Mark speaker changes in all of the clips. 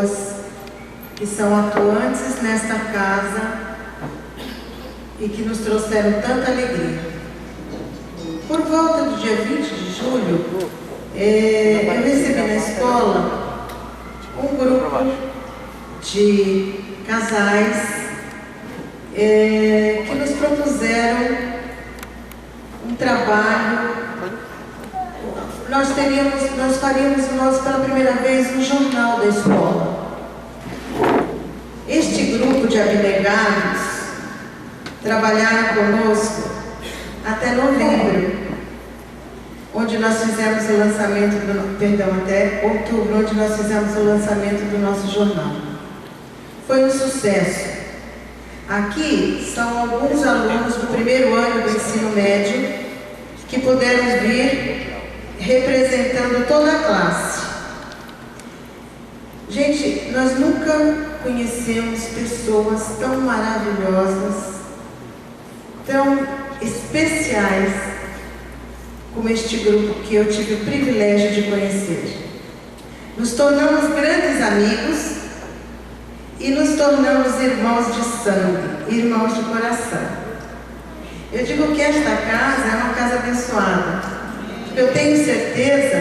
Speaker 1: pessoas que são atuantes nesta casa e que nos trouxeram tanta alegria. Por volta do dia 20 de julho, eu recebi na escola um grupo de casais que nos propuseram um trabalho. Nós faríamos pela primeira vez um jornal da escola. Este grupo de abnegados trabalharam conosco até novembro, onde nós fizemos o lançamento até outubro, onde nós fizemos o lançamento do nosso jornal. Foi um sucesso. Aqui são alguns alunos do primeiro ano do ensino médio que puderam vir representando toda a classe. Gente, nós nunca conhecemos pessoas tão maravilhosas, tão especiais como este grupo que eu tive o privilégio de conhecer. Nos tornamos grandes amigos e nos tornamos irmãos de sangue, irmãos de coração. Eu digo que esta casa é uma casa abençoada. Eu tenho certeza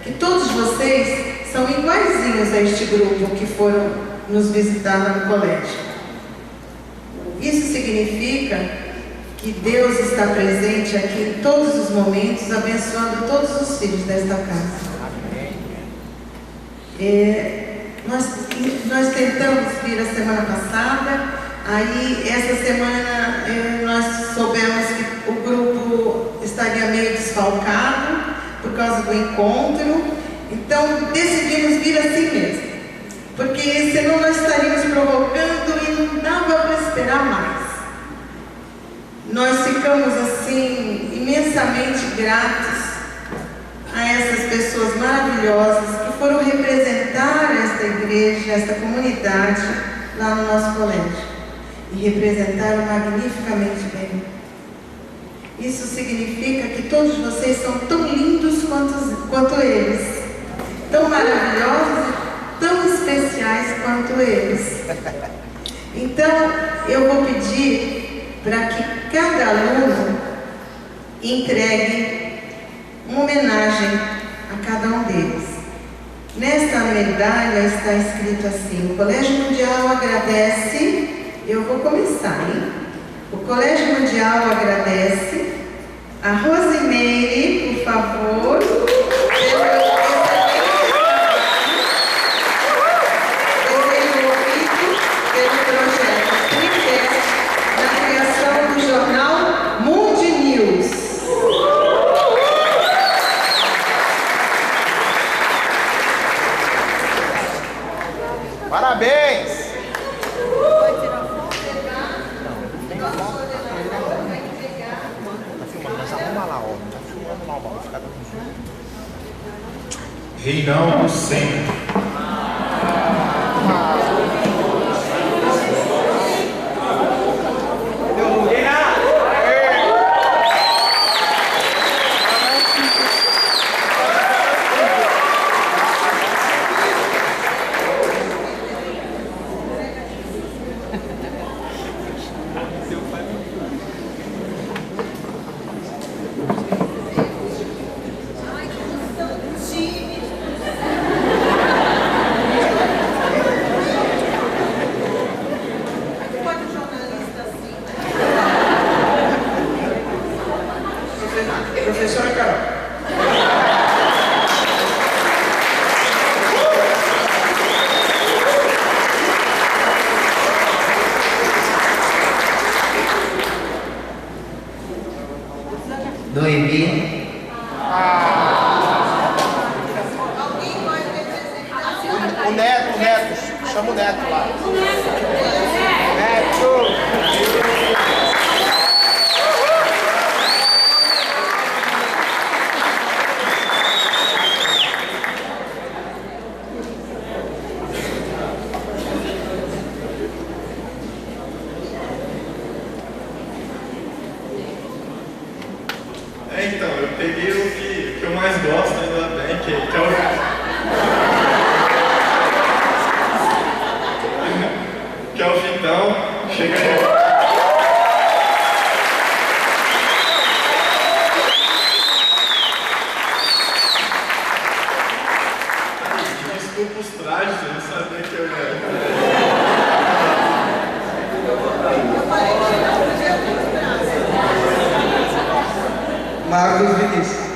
Speaker 1: que todos vocês são iguaizinhos a este grupo que foram nos visitar lá no colégio. Isso significa que Deus está presente aqui em todos os momentos, abençoando todos os filhos desta casa. Nós tentamos vir a semana passada, aí essa semana nós soubemos que o grupo estaria meio desfalcado por causa do encontro, então decidimos vir assim mesmo, porque senão nós estaríamos provocando e não dava para esperar mais. Nós ficamos assim imensamente gratos a essas pessoas maravilhosas que foram representar esta igreja, esta comunidade lá no nosso colégio e representaram magnificamente bem. Isso significa que todos vocês são tão lindos quanto eles, tão maravilhosos, tão especiais quanto eles. Então eu vou pedir para que cada aluno entregue uma homenagem a cada um deles. Nesta medalha está escrito assim: o Colégio Mundial agradece. Eu vou começar, hein? O Colégio Mundial agradece a Rosimeire, por favor, pelo projeto Tripé na criação do jornal Mundi News.
Speaker 2: Parabéns!
Speaker 3: Reinaldo sempre. Professora Carol.
Speaker 4: Noemi.
Speaker 2: O Neto, chama o Neto lá. Neto!
Speaker 5: Então, eu peguei o que eu mais gosto, ainda bem, que é o... Chega aí. Desculpa os trajes, eu não sabia que eu ia.
Speaker 2: Marcos Vinícius.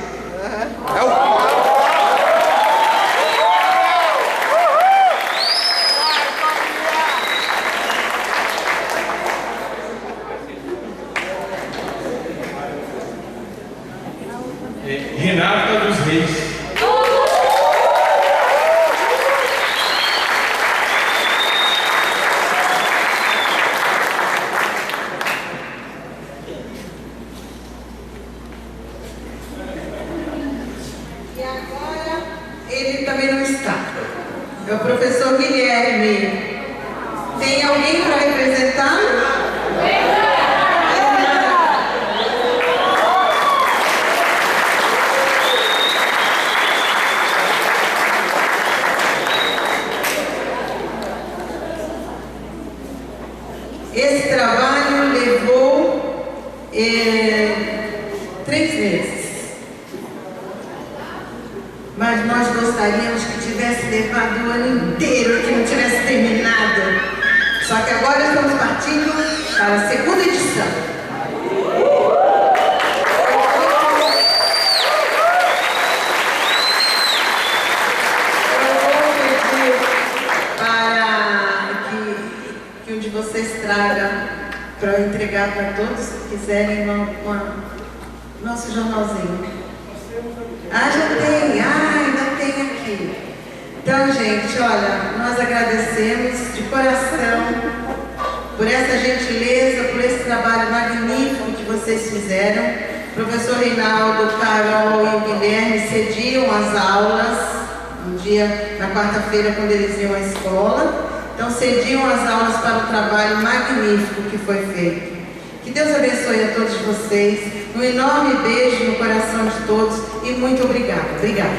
Speaker 2: É o
Speaker 3: Renata dos Reis.
Speaker 1: E agora, ele também não está. É o professor Guilherme. Tem alguém para representar? Esse trabalho levou 3 meses. Mas nós gostaríamos que tivesse levado o ano inteiro, que não tivesse terminado. Só que agora estamos partindo para a segunda edição. Eu vou pedir para que um de vocês traga para eu entregar para todos que quiserem nosso jornalzinho. Ah, já tem. Ainda tem aqui. Então, gente, olha, nós agradecemos de coração por essa gentileza, por esse trabalho magnífico que vocês fizeram. O professor Reinaldo, Carol e o Guilherme cediam as aulas um dia, na quarta-feira, quando eles iam à escola. Então, cediam as aulas para o trabalho magnífico que foi feito. Que Deus abençoe a todos vocês. Um enorme beijo no coração de todos e muito obrigada. Obrigada.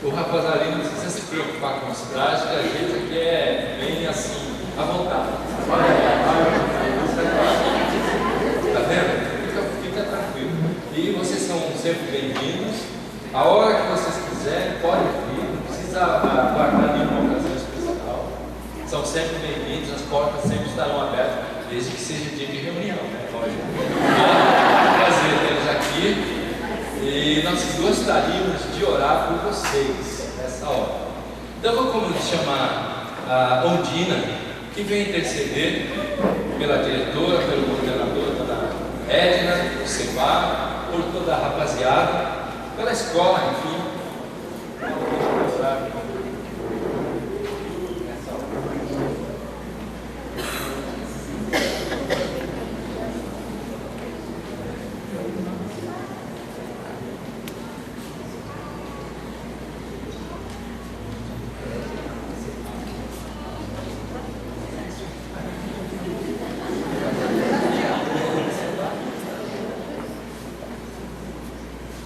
Speaker 4: O Raposari não precisa se preocupar com os trajes, que a gente aqui é bem assim, à vontade. Tá vendo? Fica tranquilo. E vocês são sempre bem-vindos. A hora que vocês quiserem, podem vir. Não precisa aguardar nenhuma ocasião especial. São sempre bem-vindos. As portas sempre estarão abertas, desde que seja dia de reunião, né? Lógico. É um prazer tê-los aqui. E nós gostaríamos de orar por vocês nessa hora. Então eu vou chamar a Ondina, que vem interceder pela diretora, pelo coordenador, pela Edna, o Seba, por toda a rapaziada, pela escola, enfim.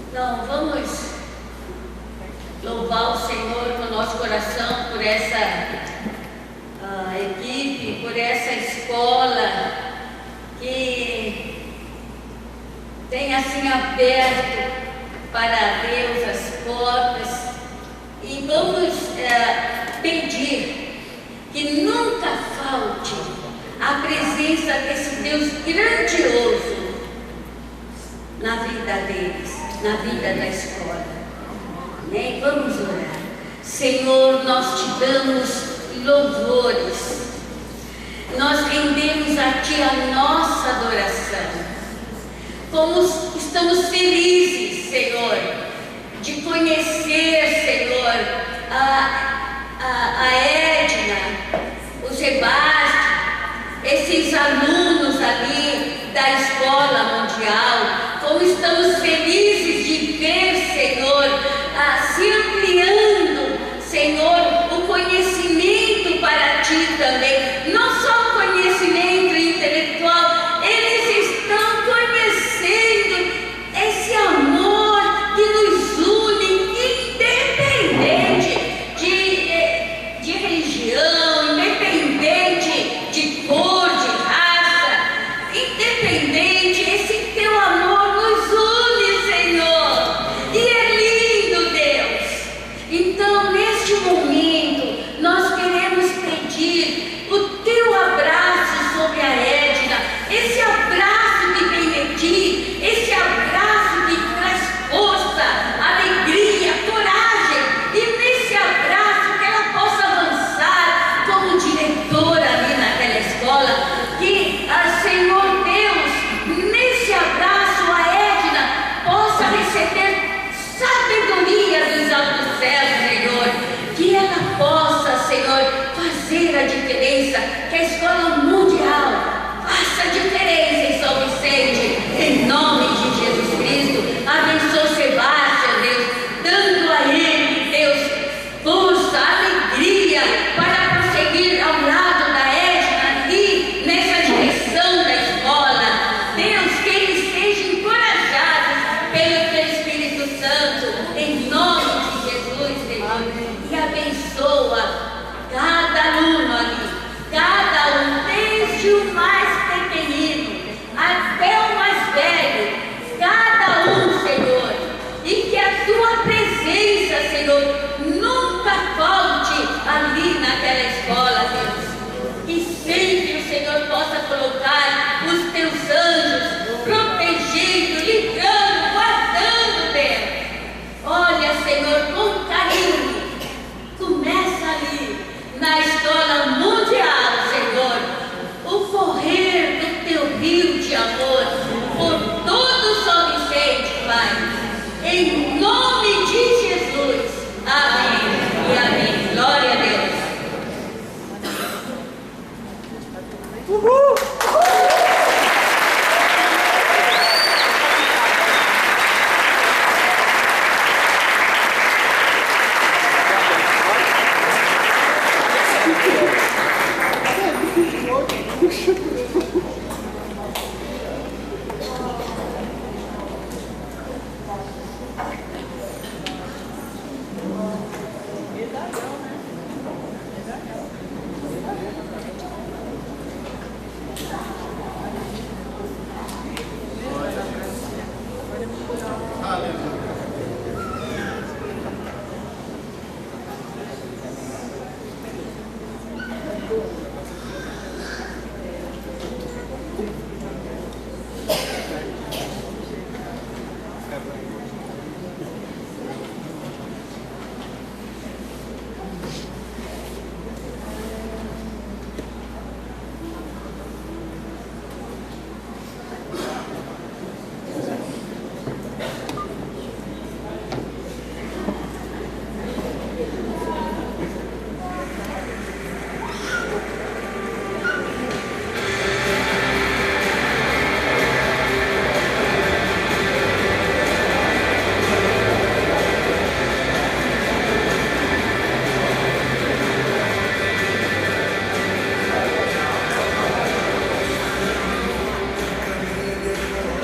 Speaker 6: Então, vamos louvar o Senhor com o nosso coração por essa equipe, por essa escola que tem assim aberto para Deus as portas, e vamos pedir que nunca falte a presença desse Deus grandioso na vida deles, na vida da escola. Amém? Vamos orar. Senhor, nós te damos louvores, nós rendemos a Ti a nossa adoração. Como estamos felizes, Senhor, de conhecer, Senhor, a Edna, o Sebastião, esses alunos ali da Escola Mundial. Como estamos felizes de ver, Senhor, se ampliando, Senhor, o conhecimento para Ti também, não só o conhecimento intelectual, presença, que a escola mundial faça diferença em São Vicente, em nome de Jesus Cristo. Abençoe Sebastião, Deus, dando a ele, Deus, força, alegria para prosseguir ao lado da Edna ali, nessa direção da escola. Deus, que eles sejam encorajados pelo teu Espírito Santo, em nome de Jesus, Senhor. E abençoa cada aluno ali, cada um, desde o mais pequenino até o mais velho, cada um, Senhor, e que a tua presença, Senhor, nunca falte ali naquela escola, Deus. Que sempre o Senhor possa colocar os teus anjos protegendo, livrando, guardando, Deus. Olha, Senhor, com carinho, começa ali na escola mundial, Senhor, o correr do teu rio de amor por todo São Vicente, Pai, em nome de Jesus. Amém e amém. Glória a Deus.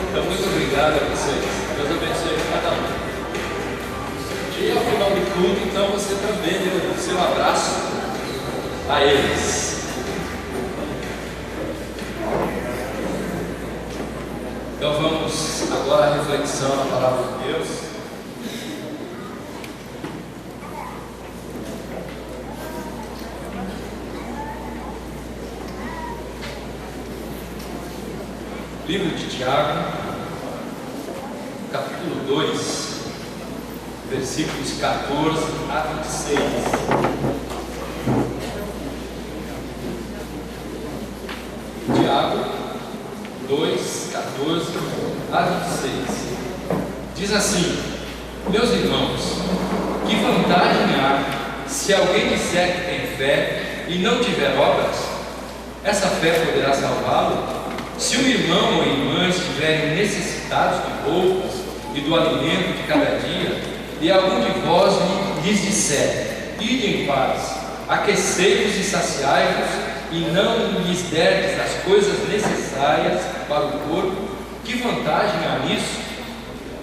Speaker 4: Então, muito obrigado a vocês. Deus abençoe cada um. E ao final do culto, então, você também deu o seu abraço a eles. Então, vamos agora à reflexão na palavra de Deus. Livro de Tiago, capítulo 2, versículos 14 a 26. Tiago 2, 14 a 26. Diz assim: meus irmãos, que vantagem há se alguém disser que tem fé e não tiver obras? Essa fé poderá salvá-lo? Se um irmão ou irmã estiverem necessitados de roupas e do alimento de cada dia, e algum de vós lhes disser: ide em paz, aquecei-vos e saciai-vos, e não lhes derdes as coisas necessárias para o corpo, que vantagem há nisso?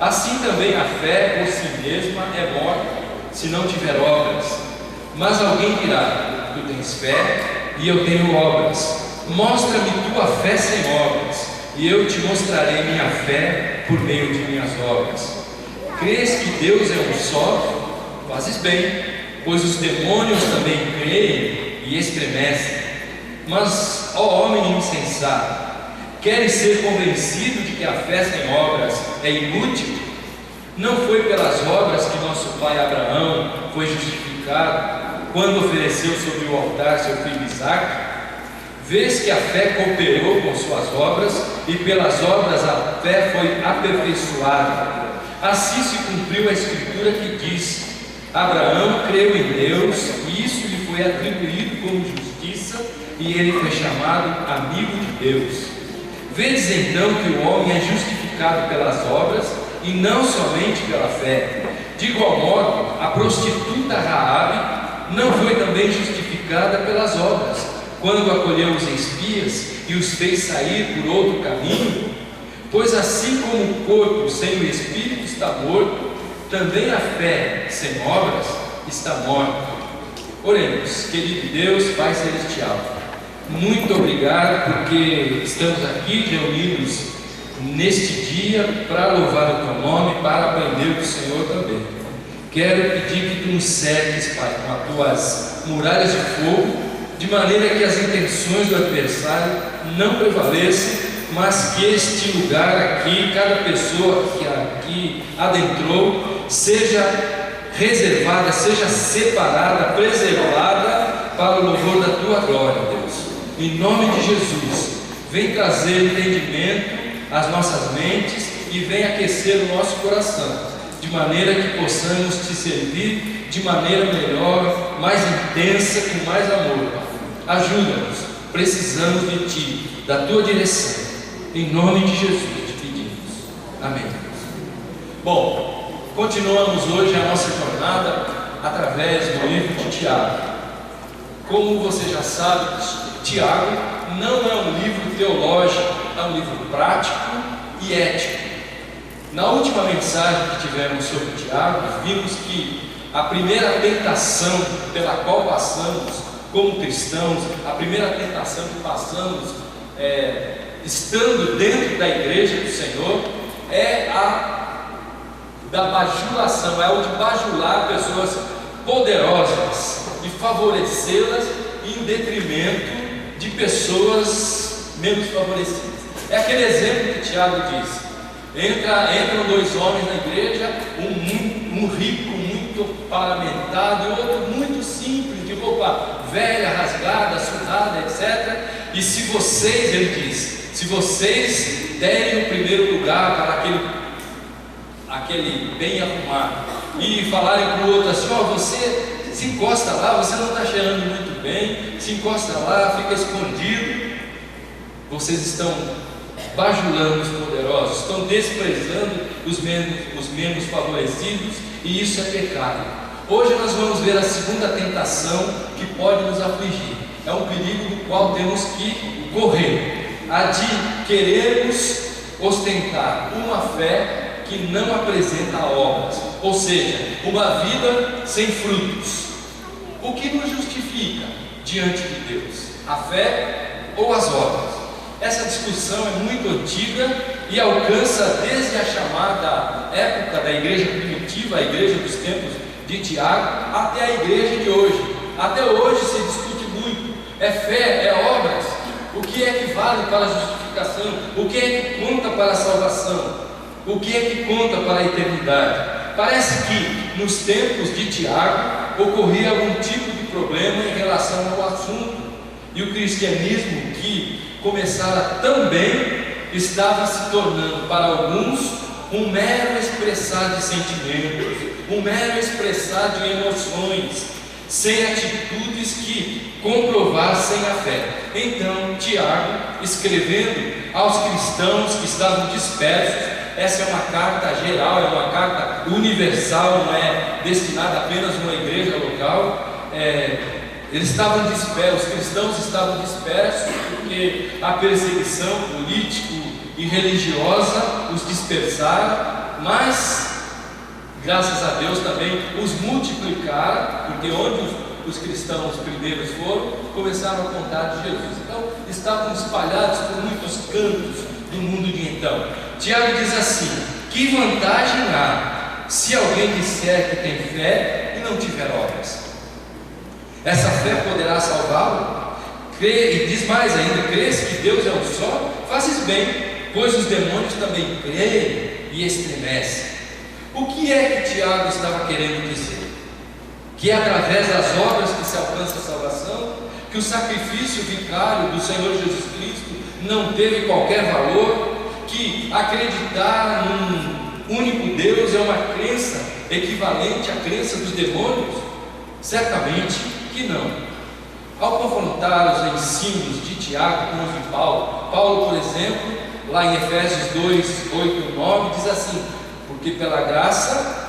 Speaker 4: Assim também a fé por si mesma é morta, se não tiver obras. Mas alguém dirá: tu tens fé e eu tenho obras. Mostra-me tua fé sem obras, e eu te mostrarei minha fé por meio de minhas obras. Crês que Deus é um só? Fazes bem, pois os demônios também creem e estremecem. Mas, ó homem insensato, queres ser convencido de que a fé sem obras é inútil? Não foi pelas obras que nosso pai Abraão foi justificado quando ofereceu sobre o altar seu filho Isaque? Vês que a fé cooperou com suas obras, e pelas obras a fé foi aperfeiçoada. Assim se cumpriu a escritura que diz: Abraão creu em Deus, e isso lhe foi atribuído como justiça. justiça e ele foi chamado amigo de Deus. Vedes então que o homem é justificado pelas obras e não somente pela fé. De igual modo, a prostituta Raabe não foi também justificada pelas obras, quando acolheu os espias e os fez sair por outro caminho? Pois assim como o corpo sem o espírito está morto, também a fé sem obras está morta. Oremos. Querido Deus, Pai Celestial, muito obrigado porque estamos aqui reunidos neste dia para louvar o Teu nome, para aprender do Senhor também. Quero pedir que Tu nos cerques, Pai, com as Tuas muralhas de fogo, de maneira que as intenções do adversário não prevaleçam, mas que este lugar aqui, cada pessoa que aqui adentrou, seja reservada, seja separada, preservada para o louvor da Tua glória, Deus. Em nome de Jesus, vem trazer entendimento às nossas mentes e vem aquecer o nosso coração, de maneira que possamos Te servir de maneira melhor, mais intensa, com mais amor. Ajuda-nos, precisamos de Ti, da Tua direção. Em nome de Jesus te pedimos. Amém. Bom, continuamos hoje a nossa jornada através do livro de Tiago. Como você já sabe, Tiago não é um livro teológico, é um livro prático e ético. Na última mensagem que tivemos sobre Tiago, vimos que a primeira tentação pela qual passamos como cristãos, a primeira tentação que passamos estando dentro da igreja do Senhor, é a da bajulação, é o de bajular pessoas poderosas e favorecê-las em detrimento de pessoas menos favorecidas. É aquele exemplo que Tiago diz: entram dois homens na igreja, um rico muito paramentado e outro muito simples, de roupa velha, rasgada, sudada, etc. E se vocês, ele diz, se vocês derem o primeiro lugar para aquele bem arrumado e falarem para o outro assim: ó, você se encosta lá, você não está cheirando muito bem, se encosta lá, fica escondido, vocês estão bajulando os poderosos, estão desprezando os menos favorecidos, e isso é pecado. Hoje nós vamos ver a segunda tentação que pode nos afligir. É um perigo do qual temos que correr, a de querermos ostentar uma fé que não apresenta obras, ou seja, uma vida sem frutos. O que nos justifica diante de Deus? A fé ou as obras? Essa discussão é muito antiga e alcança desde a chamada época da igreja primitiva, a igreja dos tempos de Tiago, até a igreja de hoje. Até hoje se discute muito: é fé, é obras? O que é que vale para a justificação? O que é que conta para a salvação? O que é que conta para a eternidade? Parece que nos tempos de Tiago ocorria algum tipo de problema em relação ao assunto, e o cristianismo, que começara tão bem, estava se tornando para alguns um mero expressar de sentimentos, um mero expressar de emoções, sem atitudes que comprovassem a fé. Então Tiago, escrevendo aos cristãos que estavam dispersos, essa é uma carta geral, é uma carta universal, não é destinada apenas a uma igreja local. Eles estavam dispersos, os cristãos estavam dispersos porque a perseguição política e religiosa os dispersaram, mas graças a Deus também os multiplicaram, porque onde os cristãos primeiros foram, começaram a contar de Jesus. Então estavam espalhados por muitos cantos do mundo de então. Tiago diz assim: que vantagem há se alguém disser que tem fé e não tiver obras? Essa fé poderá salvá-lo? E diz mais ainda: crês que Deus é um só? Fazes bem, pois os demônios também creem e estremecem. O que é que Tiago estava querendo dizer? Que é através das obras que se alcança a salvação, que o sacrifício vicário do Senhor Jesus Cristo não teve qualquer valor, que acreditar num único Deus é uma crença equivalente à crença dos demônios? Certamente que não. ao confrontar os ensinos de Tiago com os de Paulo, por exemplo, lá em Efésios 2, 8 e 9, diz assim: porque pela graça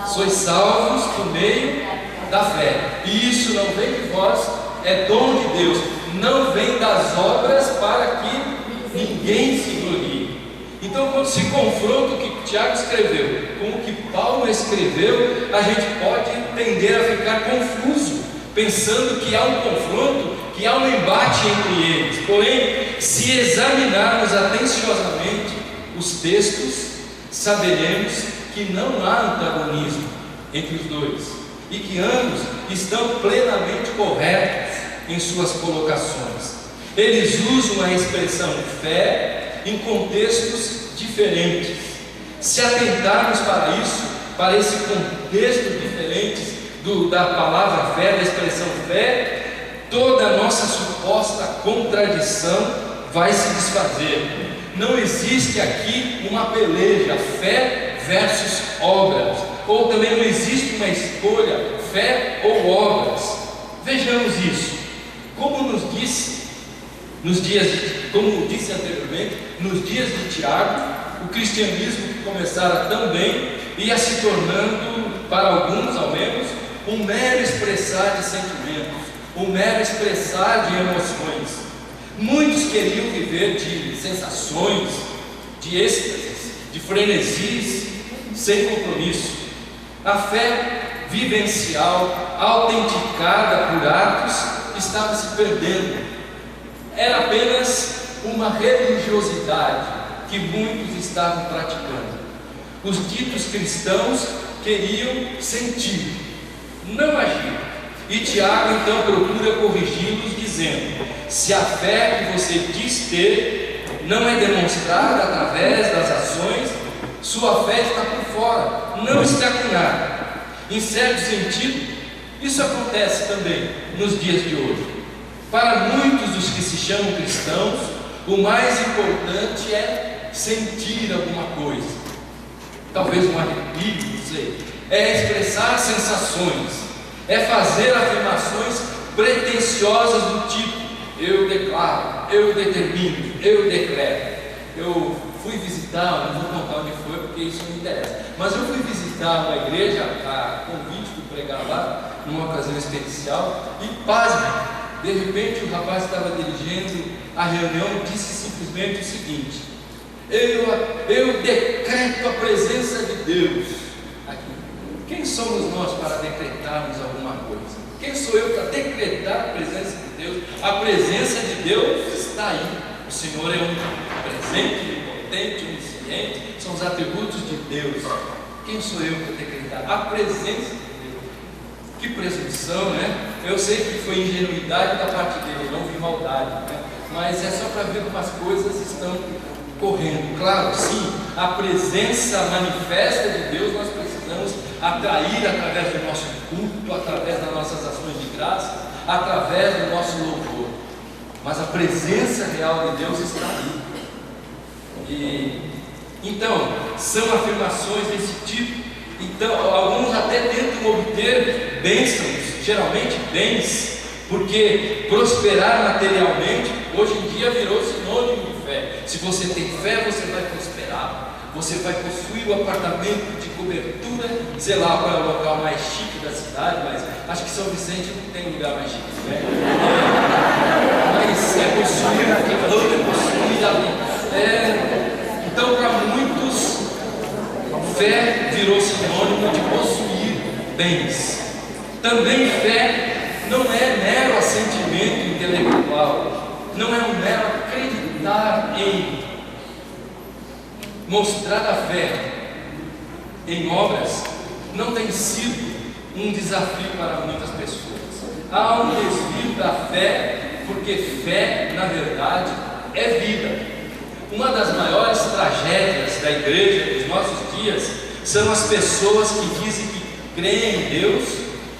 Speaker 4: sois salvos por meio da fé, e isso não vem de vós, é dom de Deus, não vem das obras, para que ninguém se glorie. Então, quando se confronta o que Tiago escreveu com o que Paulo escreveu, a gente pode tender a ficar confuso, pensando que há um confronto, que há um embate entre eles. Porém, se examinarmos atenciosamente os textos, saberemos que não há antagonismo entre os dois, e que ambos estão plenamente corretos em suas colocações. Eles usam a expressão fé em contextos diferentes. Se atentarmos para isso, para esse contexto diferente da palavra fé, da expressão fé, toda a nossa suposta contradição vai se desfazer. Não existe aqui uma peleja, fé versus obras, ou também não existe uma escolha, fé ou obras. Vejamos isso. Como disse anteriormente, nos dias de Tiago, o cristianismo que começara também ia se tornando, para alguns ao menos, um mero expressar de sentimentos, um mero expressar de emoções. Muitos queriam viver de sensações, de êxtases, de frenesis, sem compromisso. A fé vivencial, autenticada por atos, estava se perdendo. Era apenas uma religiosidade que muitos estavam praticando. Os ditos cristãos queriam sentir, não agir. E Tiago então procura corrigi-los, dizendo: se a fé que você diz ter não é demonstrada através das ações, sua fé está por fora, não está com nada. Em certo sentido, isso acontece também nos dias de hoje. Para muitos dos que se chamam cristãos, o mais importante é sentir alguma coisa, talvez um arrepio, não sei, é expressar sensações, é fazer afirmações pretensiosas do tipo: eu declaro, eu determino, eu decreto. Eu fui visitar, não vou contar onde foi porque isso não me interessa, mas eu fui visitar uma igreja a convite de pregar lá, numa ocasião especial, e pasme, de repente o rapaz estava dirigindo a reunião e disse simplesmente o seguinte: eu decreto a presença de Deus aqui. Quem somos nós para decretarmos alguma coisa? Quem sou eu para decretar a presença de Deus? A presença de Deus está aí. O Senhor é presente, onipotente, onisciente, são os atributos de Deus. Quem sou eu para decretar a presença de Deus? Que presunção, né? Eu sei que foi ingenuidade da parte dele, não vi maldade, né? Mas é só para ver como as coisas estão correndo. Claro, sim, a presença manifesta de Deus nós precisamos atrair através do nosso culto, através das nossas ações de graça, através do nosso louvor. Mas a presença real de Deus está aí. Então, são afirmações desse tipo. Então, alguns até tentam obter bênçãos, geralmente bens, porque prosperar materialmente hoje em dia virou sinônimo de fé. Se você tem fé, você vai prosperar, você vai possuir o apartamento de cobertura, sei lá qual é o local mais chique da cidade, mas acho que São Vicente não tem lugar mais chique, né? Mas é possuir, porque todo é possuir. Então, para muitos, fé virou sinônimo de possuir bens. Também fé não é mero assentimento intelectual, não é um mero acreditar em. Mostrar a fé em obras não tem sido um desafio para muitas pessoas. Há um desvio da fé, porque fé, na verdade, é vida. Uma das maiores tragédias da igreja dos nossos dias são as pessoas que dizem que creem em Deus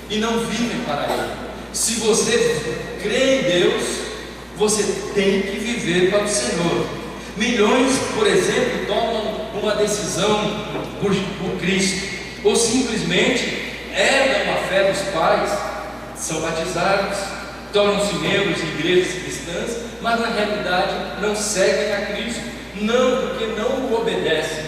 Speaker 4: e não vivem para Ele. Se você crê em Deus, você tem que viver para o Senhor. Milhões, por exemplo, tomam uma decisão por Cristo, ou simplesmente herdam a fé dos pais, são batizados, tornam-se membros de igrejas cristãs, mas na realidade não seguem a Cristo, não, porque não o obedecem.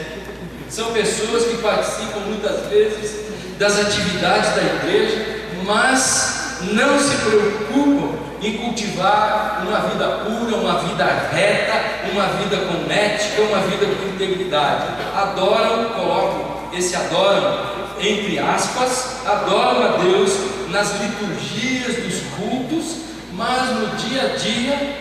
Speaker 4: São pessoas que participam muitas vezes das atividades da igreja, mas não se preocupam em cultivar uma vida pura, uma vida reta, uma vida com ética, uma vida com integridade. Adoram, colocam esse adoram entre aspas, adoram a Deus nas liturgias dos cultos, mas no dia a dia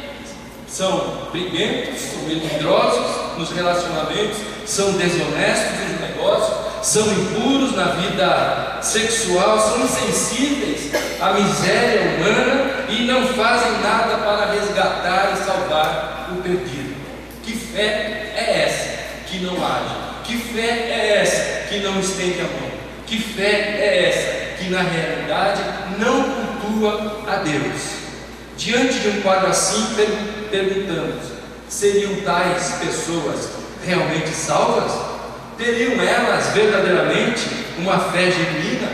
Speaker 4: são briguentos, são melindrosos nos relacionamentos, são desonestos nos negócios, são impuros na vida sexual, são insensíveis à miséria humana e não fazem nada para resgatar e salvar o perdido. Que fé é essa que não age? Que fé é essa que não estende a mão? Que fé é essa que na realidade não cultua a Deus? Diante de um quadro assim, perguntamos: seriam tais pessoas realmente salvas? Teriam elas verdadeiramente uma fé genuína?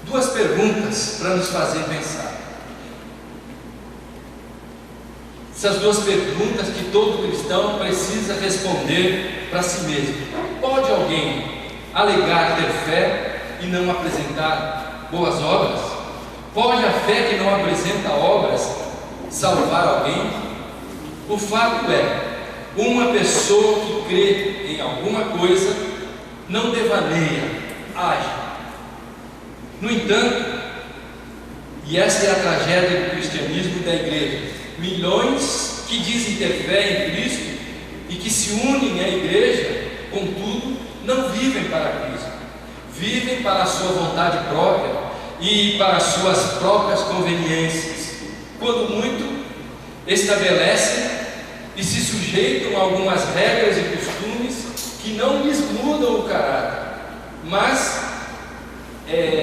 Speaker 4: Duas perguntas para nos fazer pensar. Essas duas perguntas que todo cristão precisa responder para si mesmo. Pode alguém alegar ter fé e não apresentar boas obras? Pode a fé que não apresenta obras salvar alguém? O fato é, uma pessoa que crê em alguma coisa não devaneia, age. No entanto, e essa é a tragédia do cristianismo e da igreja, milhões que dizem ter fé em Cristo e que se unem à igreja, contudo, não vivem para Cristo, vivem para a sua vontade própria e para as suas próprias conveniências. Quando muito, estabelecem e se sujeitam a algumas regras e costumes que não lhes mudam o caráter, mas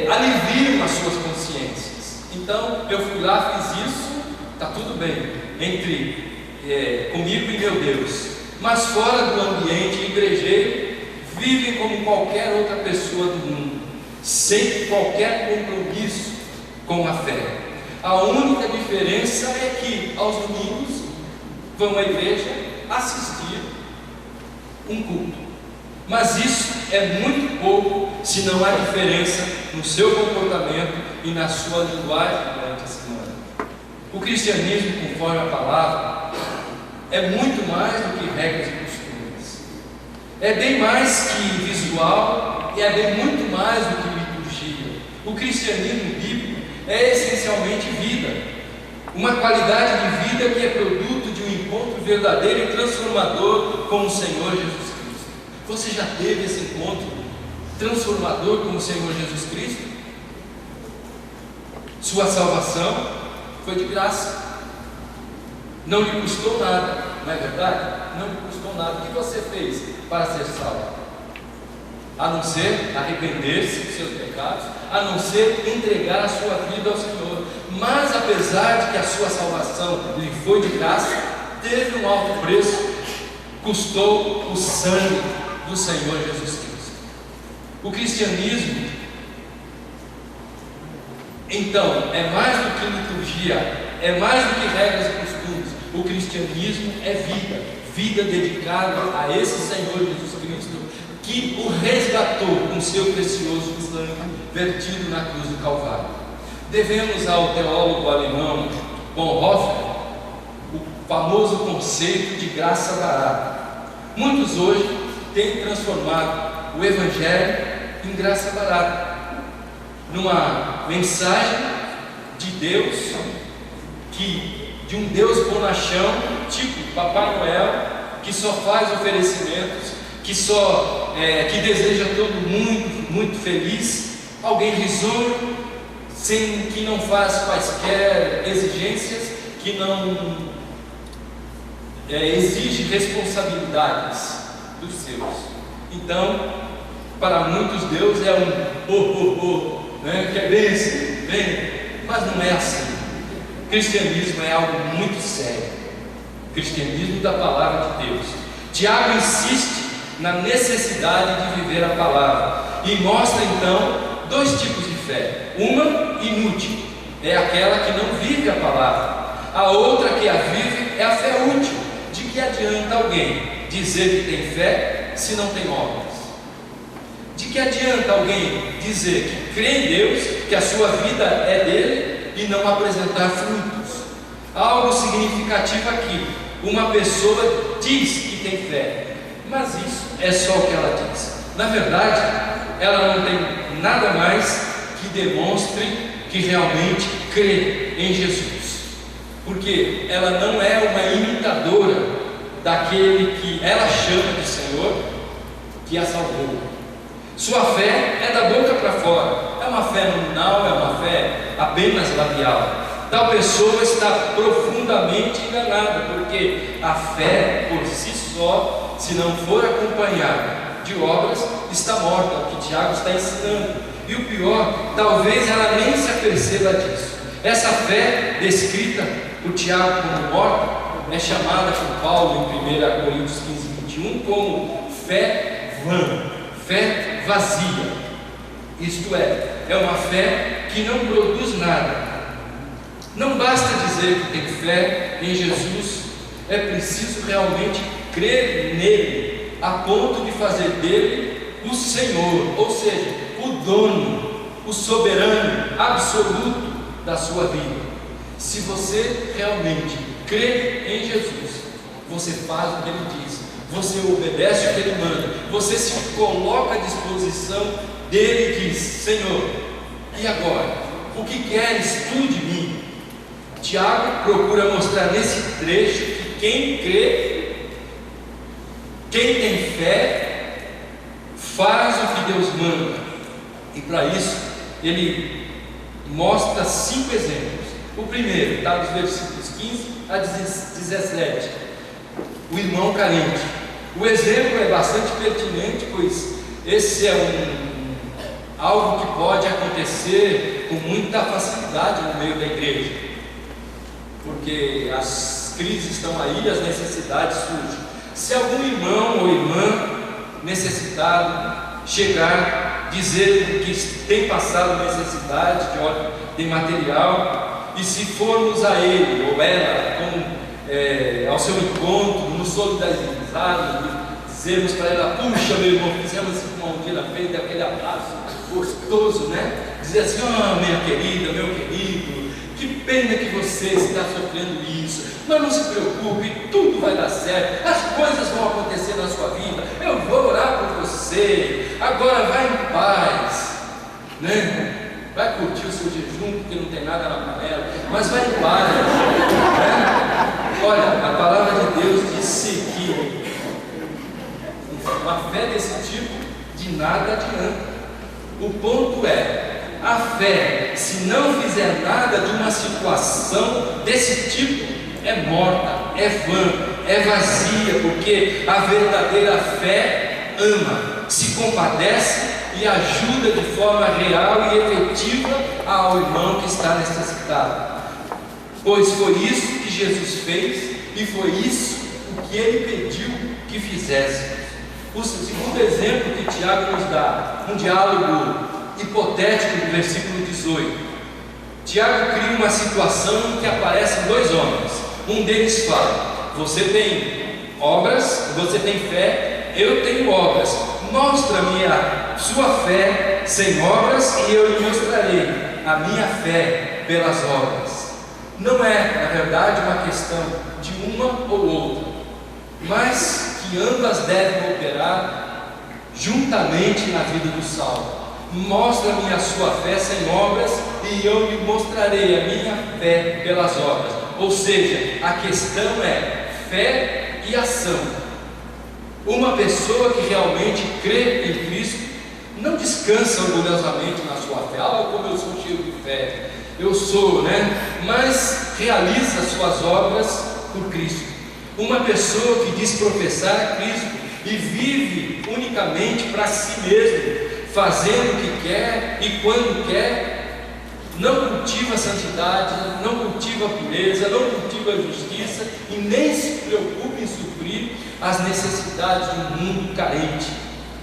Speaker 4: aliviam as suas consciências. Então, eu fui lá, fiz isso, está tudo bem, entre comigo e meu Deus, mas fora do ambiente igrejeiro, vivem como qualquer outra pessoa do mundo, sem qualquer compromisso com a fé. A única diferença é que aos domingos vão à igreja assistir um culto, mas isso é muito pouco, se não há diferença no seu comportamento e na sua linguagem durante a semana. O cristianismo, conforme a palavra, é muito mais do que regras e costumes, é bem mais que visual e é bem muito mais do que liturgia. O cristianismo bíblico é essencialmente vida, uma qualidade de vida que é produto de um encontro verdadeiro e transformador com o Senhor Jesus Cristo. Você já teve esse encontro transformador com o Senhor Jesus Cristo? Sua salvação foi de graça, não lhe custou nada, não é verdade? Não lhe custou nada. O que você fez para ser salvo? A não ser arrepender-se dos seus pecados, a não ser entregar a sua vida ao Senhor. Mas apesar de que a sua salvação lhe foi de graça, teve um alto preço, custou o sangue do Senhor Jesus Cristo. O cristianismo, então, é mais do que liturgia, é mais do que regras e costumes. O cristianismo é vida, vida dedicada a esse Senhor Jesus Cristo, que o resgatou com seu precioso sangue vertido na cruz do Calvário. Devemos ao teólogo alemão Bonhoeffer o famoso conceito de graça barata. Muitos hoje têm transformado o Evangelho em graça barata, numa mensagem de Deus, de um Deus bonachão, tipo Papai Noel, que só faz oferecimentos, que deseja todo mundo muito feliz, alguém risonho, que não faz quaisquer exigências, que não exige responsabilidades dos seus. Então, para muitos Deus é um né, que é bênção, vem, mas não é assim. O cristianismo é algo muito sério, o cristianismo da palavra de Deus. Tiago insiste na necessidade de viver a palavra e mostra então dois tipos de fé: uma inútil, é aquela que não vive a palavra. A outra que a vive é a fé útil. De que adianta alguém dizer que tem fé se não tem obras? De que adianta alguém dizer que crê em Deus, que a sua vida é dele e não apresentar frutos? Algo significativo aqui: uma pessoa diz que tem fé, mas isso é só o que ela diz. Na verdade, ela não tem nada mais que demonstre que realmente crê em Jesus, porque ela não é uma imitadora daquele que ela chama de Senhor, que a salvou. Sua fé é da boca para fora, é uma fé nominal, é uma fé apenas labial. Tal pessoa está profundamente enganada, porque a fé por si só, se não for acompanhada de obras, está morta, o que Tiago está ensinando. E o pior, talvez ela nem se aperceba disso. Essa fé descrita por Tiago como morta é chamada por Paulo em 1 Coríntios 15:21 como fé vã, fé vazia. Isto é uma fé que não produz nada. Não basta dizer que tem fé em Jesus, é preciso realmente crer nele, a ponto de fazer dele o Senhor, ou seja, o dono, o soberano absoluto da sua vida. Se você realmente crê em Jesus, você faz o que ele diz, você obedece o que ele manda, você se coloca à disposição dele e diz: Senhor, e agora? O que queres tu de mim? Tiago procura mostrar nesse trecho que quem crê, quem tem fé, faz o que Deus manda. E para isso ele mostra 5 exemplos. O primeiro está nos versículos 15 a 17, o irmão carente. O exemplo é bastante pertinente, pois esse é algo que pode acontecer com muita facilidade no meio da igreja, porque as crises estão aí, as necessidades surgem. Se algum irmão ou irmã necessitado chegar, dizer que tem passado necessidade de material, e se formos a ele ou ela ao seu encontro, nos solidarizarmos, dizermos para ela: puxa, meu irmão, fizemos uma dia na frente, aquele abraço gostoso, né? Dizer assim: minha querida, meu querido, que pena que você está sofrendo isso, mas não se preocupe, tudo vai dar certo, as coisas vão acontecer na sua vida, eu vou orar por você, agora vai em paz, né? Vai curtir o seu jejum, porque não tem nada na panela, mas vai em paz, né? Olha, a palavra de Deus disse que uma fé desse tipo de nada adianta. O ponto é: a fé, se não fizer nada de uma situação desse tipo, é morta, é vã, é vazia, porque a verdadeira fé ama, se compadece e ajuda de forma real e efetiva ao irmão que está necessitado. Pois foi isso que Jesus fez e foi isso o que ele pediu que fizéssemos. O segundo exemplo que Tiago nos dá, um diálogo hipotético do versículo 18. Tiago cria uma situação em que aparecem 2 homens. Um deles fala: você tem obras, você tem fé, eu tenho obras. Mostra-me a sua fé sem obras e eu lhe mostrarei a minha fé pelas obras. Não é, na verdade, uma questão de uma ou outra, mas que ambas devem operar juntamente na vida do salvo. Mostra-me a sua fé sem obras e eu lhe mostrarei a minha fé pelas obras. Ou seja, a questão é fé e ação. Uma pessoa que realmente crê em Cristo não descansa orgulhosamente na sua fé. Como eu sou cheio de fé, eu sou, né? Mas realiza as suas obras por Cristo. Uma pessoa que diz professar Cristo e vive unicamente para si mesmo, fazendo o que quer e quando quer, não cultiva a santidade, não cultiva a pureza, não cultiva a justiça e nem se preocupa em suprir as necessidades de um mundo carente.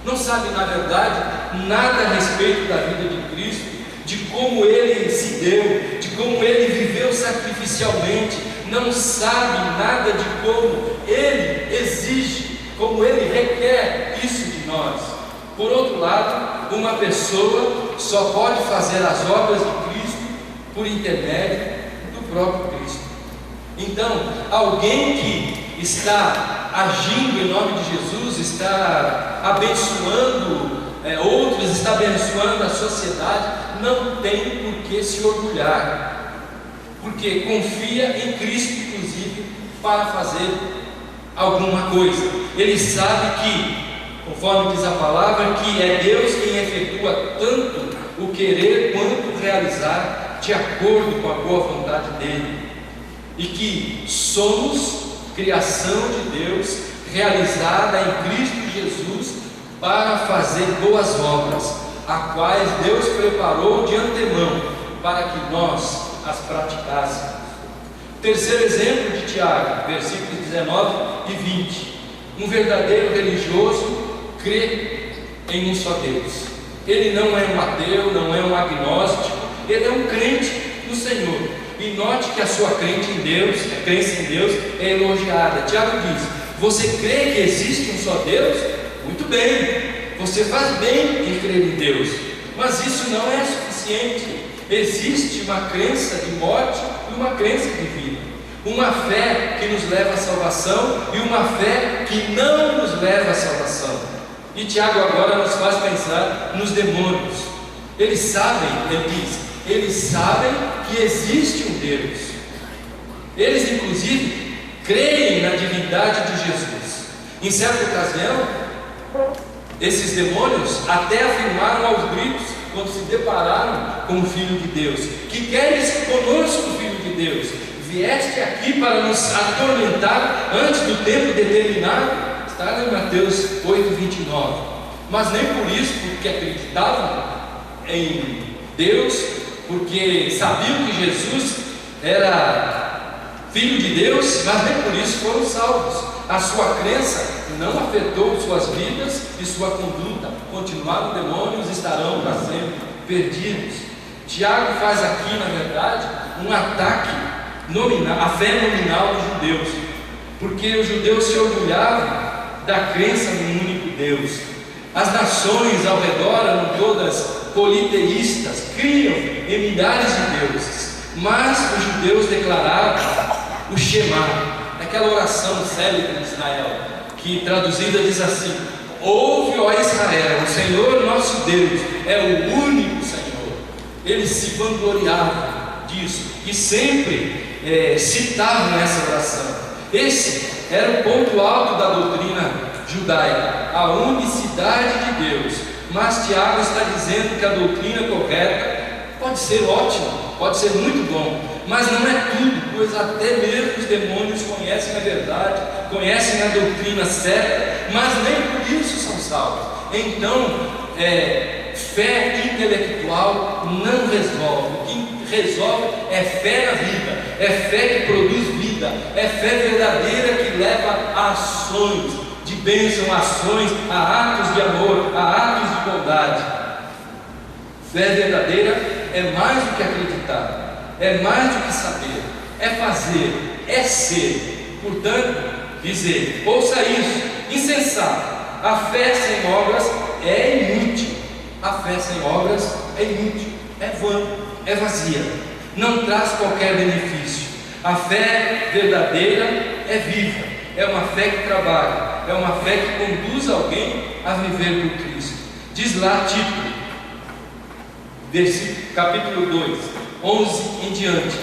Speaker 4: Não sabe, na verdade, nada a respeito da vida de Cristo de como ele se deu, de como ele viveu sacrificialmente, não sabe nada de como ele exige, como ele requer isso de nós. Por outro lado, uma pessoa só pode fazer as obras de Cristo por intermédio do próprio Cristo. Então, alguém que está agindo em nome de Jesus, está abençoando outros, está abençoando a sociedade, não tem por que se orgulhar, porque confia em Cristo, inclusive, para fazer alguma coisa. Ele sabe que, conforme diz a palavra, que é Deus quem efetua tanto o querer quanto o realizar, de acordo com a boa vontade dele, e que somos criação de Deus, realizada em Cristo Jesus, para fazer boas obras, a quais Deus preparou de antemão, para que nós as praticássemos. Terceiro exemplo de Tiago, versículos 19 e 20. Um verdadeiro religioso crê em um só Deus. Ele não é um ateu, não é um agnóstico, ele é um crente no Senhor. E note que a sua crença em Deus é elogiada. Tiago diz: você crê que existe um só Deus? Muito bem, você faz bem em crer em Deus, mas isso não é suficiente. Existe uma crença de morte e uma crença de vida, uma fé que nos leva à salvação e uma fé que não nos leva à salvação. E Tiago agora nos faz pensar nos demônios. Eles sabem, ele diz, eles sabem que existe um Deus. Eles inclusive creem na divindade de Jesus. Em certa ocasião, esses demônios até afirmaram aos gritos, quando se depararam com o Filho de Deus: que queres conosco, Filho de Deus? Vieste aqui para nos atormentar antes do tempo determinado? Está em Mateus 8:29. Mas nem por isso, porque acreditavam em Deus, porque sabiam que Jesus era Filho de Deus, mas nem por isso foram salvos. A sua crença não afetou suas vidas e sua conduta. Continuaram demônios, estarão para sempre perdidos. Tiago faz aqui, na verdade, um ataque à fé nominal dos judeus, porque os judeus se orgulhavam da crença no único Deus. As nações ao redor eram todas politeístas, criam em milhares de deuses, mas os judeus declaravam o Shema, aquela oração célebre de Israel, que traduzida diz assim: ouve, ó Israel, o Senhor nosso Deus é o único Senhor. Eles se vangloriavam disso e sempre citavam essa oração. Esse era o ponto alto da doutrina judaica, a unicidade de Deus. Mas Tiago está dizendo que a doutrina correta pode ser ótima, pode ser muito bom, mas não é tudo, pois até mesmo os demônios conhecem a verdade, conhecem a doutrina certa, mas nem por isso são salvos. Então, fé intelectual não resolve. O que resolve é fé na vida, é fé que produz vida, é fé verdadeira que leva a ações de bênção, ações, a atos de amor, a atos de bondade. Fé verdadeira é mais do que acreditar, é mais do que saber, é fazer, é ser. Portanto, dizer, ouça isso, insensato, a fé sem obras é inútil. A fé sem obras é inútil, é vã, é vazia, não traz qualquer benefício. A fé verdadeira é viva, é uma fé que trabalha, é uma fé que conduz alguém a viver por Cristo. Diz lá Tito, capítulo 2, 11 em diante: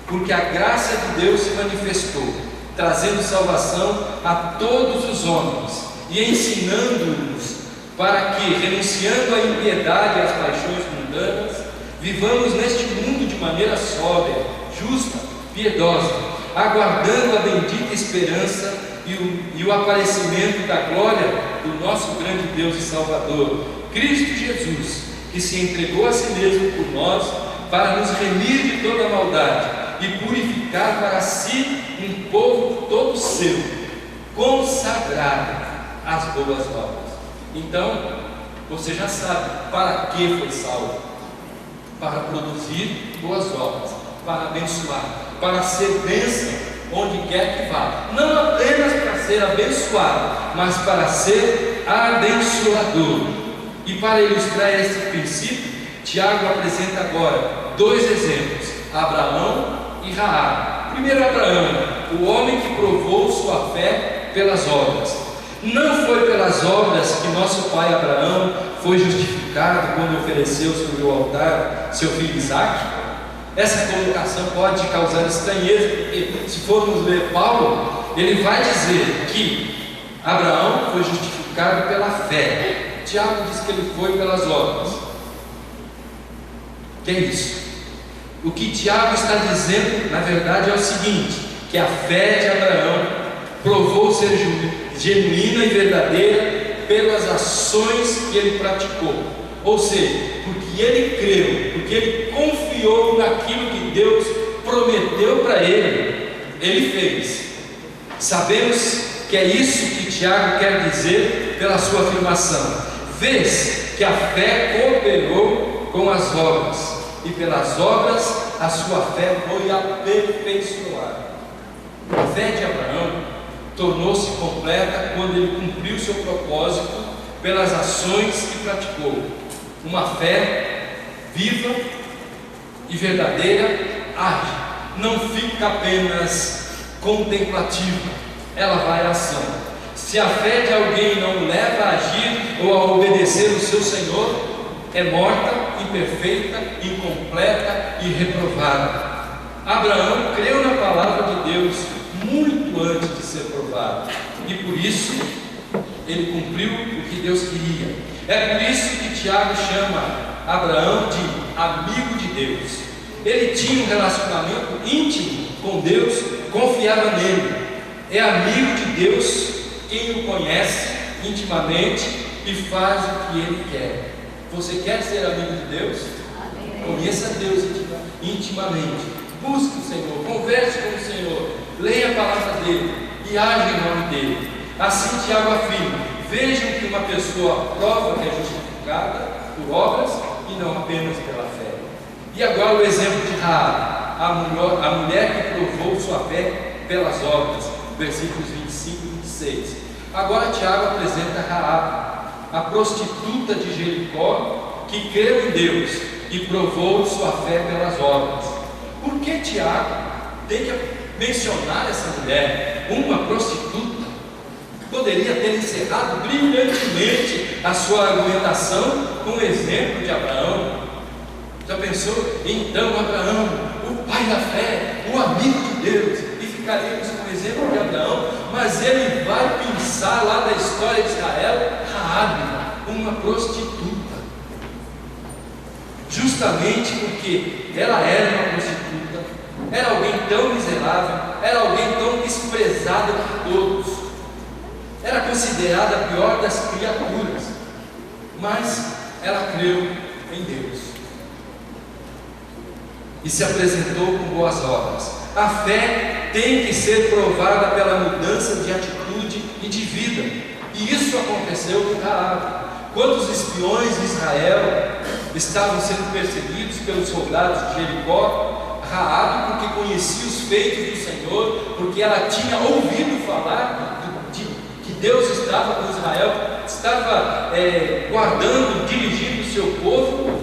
Speaker 4: porque a graça de Deus se manifestou, trazendo salvação a todos os homens e ensinando-nos para que, renunciando à impiedade e às paixões mundanas, vivamos neste mundo de maneira sóbria, justa, piedosa, aguardando a bendita esperança e o aparecimento da glória do nosso grande Deus e Salvador, Cristo Jesus, que se entregou a si mesmo por nós, para nos remir de toda maldade e purificar para si um povo todo seu, consagrado às boas obras. Então, você já sabe para que foi salvo. para produzir boas obras, para abençoar, para ser bênção onde quer que vá, não apenas para ser abençoado, mas para ser abençoador. E para ilustrar esse princípio, Tiago apresenta agora 2 exemplos: Abraão e Raabe. Primeiro, Abraão, o homem que provou sua fé pelas obras. Não foi pelas obras que nosso pai Abraão foi justificado quando ofereceu sobre o altar seu filho Isaque? Essa colocação pode causar estranheza, porque se formos ler Paulo, ele vai dizer que Abraão foi justificado pela fé. Tiago diz que ele foi pelas obras. Que é isso? O que Tiago está dizendo, na verdade, é o seguinte: que a fé de Abraão provou ser genuína e verdadeira pelas ações que ele praticou. Ou seja, porque ele creu, porque ele confiou naquilo que Deus prometeu para ele, ele fez. Sabemos que é isso que Tiago quer dizer pela sua afirmação: vês que a fé cooperou com as obras, e pelas obras a sua fé foi aperfeiçoada. A fé de Abraão tornou-se completa quando ele cumpriu seu propósito pelas ações que praticou. Uma fé viva e verdadeira age, não fica apenas contemplativa, ela vai à ação. Se a fé de alguém não leva a agir ou a obedecer o seu Senhor, é morta, imperfeita, incompleta e reprovada. Abraão creu na palavra de Deus muito antes de ser provado, e por isso ele cumpriu o que Deus queria. É por isso que Tiago chama Abraão de amigo de Deus. Ele tinha um relacionamento íntimo com Deus, confiava nele. É amigo de Deus quem o conhece intimamente e faz o que ele quer. Você quer ser amigo de Deus? Conheça Deus intimamente. Busque o Senhor, converse com o Senhor, leia a palavra dele e age em nome dele. Assim Tiago afirma: vejam que uma pessoa prova que é justificada por obras e não apenas pela fé. E agora o exemplo de Raabe, a mulher que provou sua fé pelas obras, versículos 25 e 26. Agora Tiago apresenta Raabe, a prostituta de Jericó, que creu em Deus e provou sua fé pelas obras. Por que Tiago tem que mencionar essa mulher, uma prostituta? Poderia ter encerrado brilhantemente a sua argumentação com o exemplo de Abraão. Já pensou? Então Abraão, o pai da fé, o amigo de Deus, e ficaríamos com o exemplo de Abraão, mas ele vai pensar lá da história de Israel, Raabe, uma prostituta. Justamente porque ela era uma prostituta, era alguém tão miserável, era alguém tão desprezada por todos, era considerada a pior das criaturas, mas ela creu em Deus e se apresentou com boas obras. A fé tem que ser provada pela mudança de atitude e de vida, e isso aconteceu com Raabe. Quando os espiões de Israel estavam sendo perseguidos pelos soldados de Jericó, Raabe, porque conhecia os feitos do Senhor, porque ela tinha ouvido falar que Deus estava com Israel, estava guardando, dirigindo o seu povo,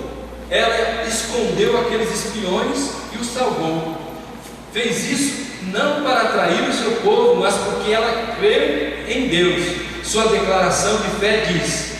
Speaker 4: ela escondeu aqueles espiões e os salvou. Fez isso não para atrair o seu povo, mas porque ela creu em Deus. Sua declaração de fé diz: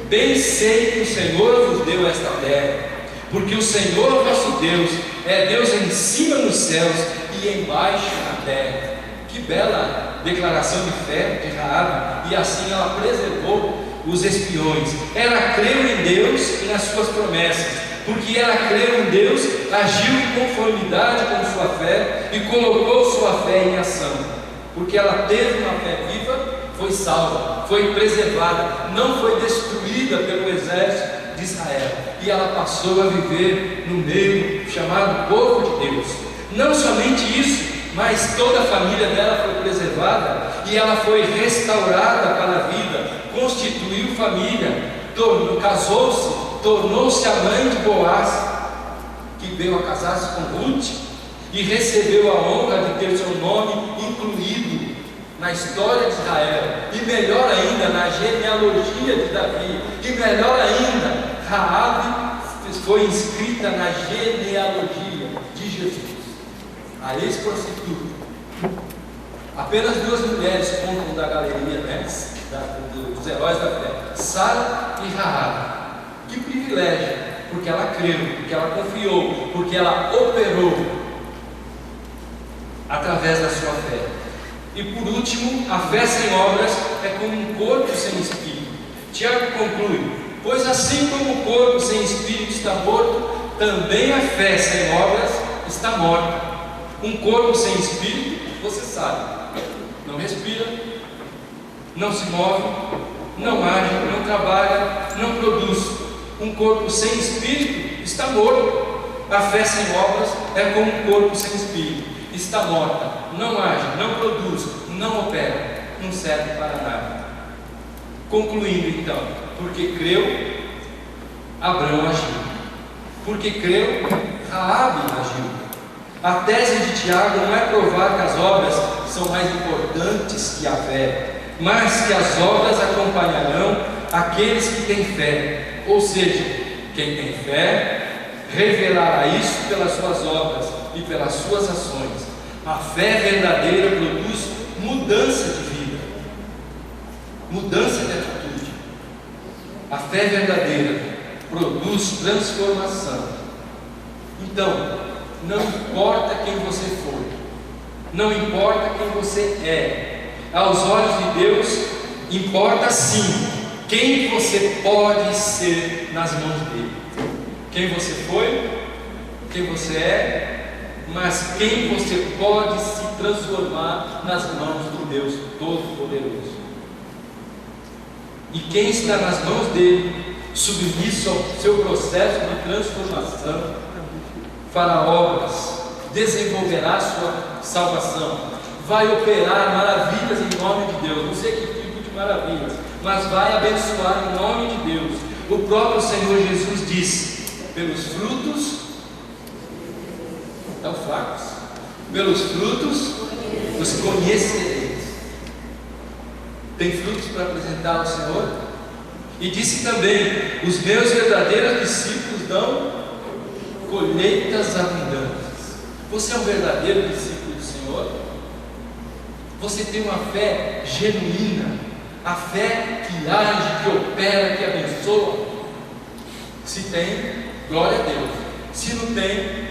Speaker 4: bem sei que o Senhor vos deu esta terra, porque o Senhor vosso Deus é Deus em cima nos céus e embaixo na terra. Que bela declaração de fé de Raabe, e assim ela preservou os espiões. Ela creu em Deus e nas suas promessas. Porque ela creu em Deus, agiu em conformidade com sua fé e colocou sua fé em ação. Porque ela teve uma fé viva, foi salva, foi preservada, não foi destruída pelo exército de Israel, e ela passou a viver no meio chamado povo de Deus. Não somente isso, mas toda a família dela foi preservada, e ela foi restaurada para a vida, constituiu família, casou-se, tornou-se a mãe de Boaz. que veio a casar-se com Ruth e recebeu a honra de ter seu nome incluído na história de Israel, e melhor ainda, na genealogia de Davi, e melhor ainda, Raabe foi inscrita na genealogia de Jesus. A ex-prostituta. Apenas 2 mulheres contam da galeria, né, dos heróis da fé, Sara e Raabe. Que privilégio, porque ela creu, porque ela confiou, porque ela operou através da sua fé. E por último, a fé sem obras é como um corpo sem espírito. Tiago conclui: pois assim como o corpo sem espírito está morto, também a fé sem obras está morta. Um corpo sem espírito, você sabe, não respira, não se move, não age, não trabalha, não produz. Um corpo sem espírito está morto. A fé sem obras é como um corpo sem espírito, está morta, não age, não produz, não opera, não serve para nada. Concluindo então, porque creu, Abraão agiu. Porque creu, Raabe agiu. A tese de Tiago não é provar que as obras são mais importantes que a fé, mas que as obras acompanharão aqueles que têm fé. Ou seja, quem tem fé revelará isso pelas suas obras e pelas suas ações. A fé verdadeira produz mudança de vida, mudança de atitude. A fé verdadeira produz transformação. Então, não importa quem você for, não importa quem você é, aos olhos de Deus, importa sim quem você pode ser nas mãos dele. Quem você foi, quem você é, mas quem você pode se transformar nas mãos do Deus Todo-Poderoso. E quem está nas mãos dele, submisso ao seu processo de transformação, fará obras, desenvolverá a sua salvação, vai operar maravilhas em nome de Deus. Não sei que tipo de maravilhas, mas vai abençoar em nome de Deus. O próprio Senhor Jesus disse: pelos frutos, estão fracos, pelos frutos os conhecereis. Tem frutos para apresentar ao Senhor? E disse também: os meus verdadeiros discípulos dão colheitas abundantes. Você é um verdadeiro discípulo do Senhor? Você tem uma fé genuína, a fé que age, que opera, que abençoa? Se tem, glória a Deus. Se não tem,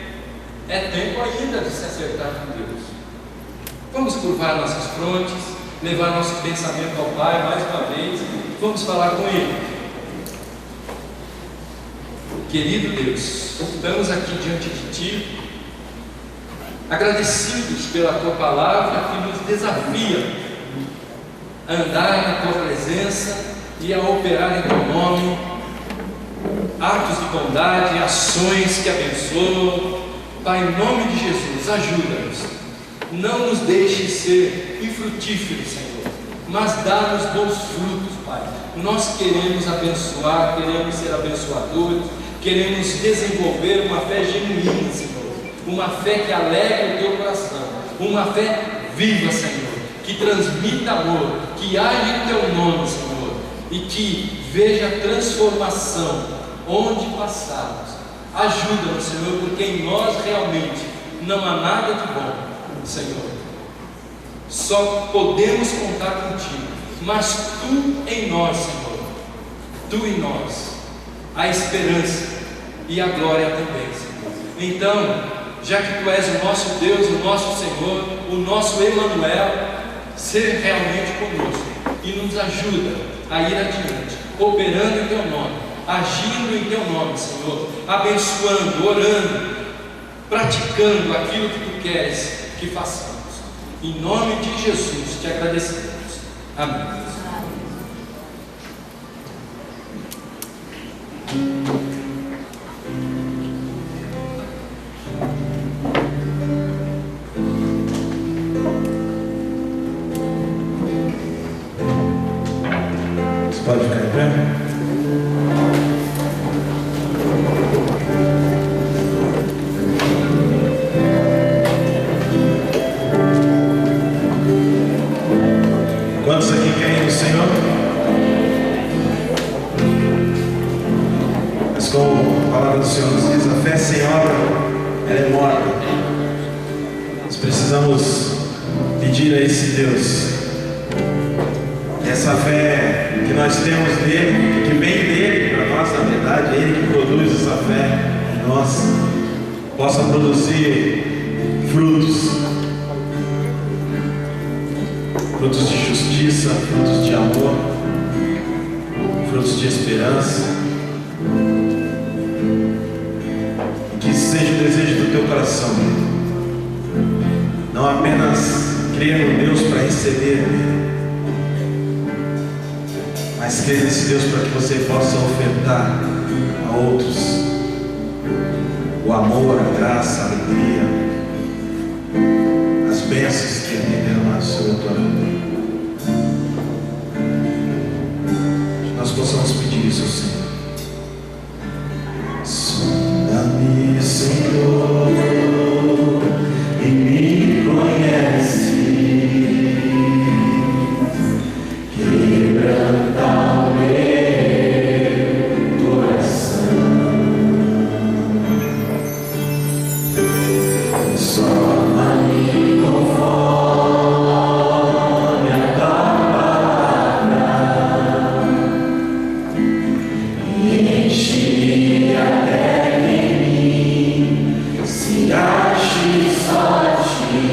Speaker 4: é tempo ainda de se acertar com Deus. Vamos curvar nossas frontes, levar nosso pensamento ao Pai mais uma vez. Vamos falar com Ele. Querido Deus, estamos aqui diante de Ti, agradecidos pela Tua palavra que nos desafia a andar na Tua presença e a operar em Teu nome, atos de bondade, ações que abençoam. Pai, em nome de Jesus, ajuda-nos, não nos deixe ser infrutíferos, Senhor, mas dá-nos bons frutos, Pai. Nós queremos abençoar, queremos ser abençoadores, queremos desenvolver uma fé genuína, Senhor, uma fé que alegra o Teu coração, uma fé viva, Senhor, que transmita amor, que age em Teu nome, Senhor, e que veja transformação onde passarmos. Ajuda-nos, Senhor, porque em nós realmente não há nada de bom, Senhor. Só podemos contar contigo, mas Tu em nós, Senhor, Tu em nós, a esperança e a glória também, Senhor. Então, já que Tu és o nosso Deus, o nosso Senhor, o nosso Emanuel, ser realmente conosco e nos ajuda a ir adiante, operando em Teu nome, agindo em Teu nome, Senhor, abençoando, orando, praticando aquilo que Tu queres que façamos. Em nome de Jesus Te agradecemos. Amém.
Speaker 7: Você pode ficar em pé? pedir a esse Deus, essa fé que nós temos nele, que vem dele para nós, na verdade, é ele que produz essa fé em nós, possa produzir frutos, frutos de justiça, frutos de amor, frutos de esperança. Que seja o desejo do teu coração, não apenas crer no Deus para receber dele, mas crer nesse Deus para que você possa ofertar a outros o amor, a graça, a alegria, as bênçãos que Ele tem derramado sobre a tua vida. Que nós possamos pedir isso ao Senhor. Sonda-me, Senhor, e me conhece. Quebranta o meu coração. Soma-me conforme a tua palavra e enche-me até que em mim se ache só ti.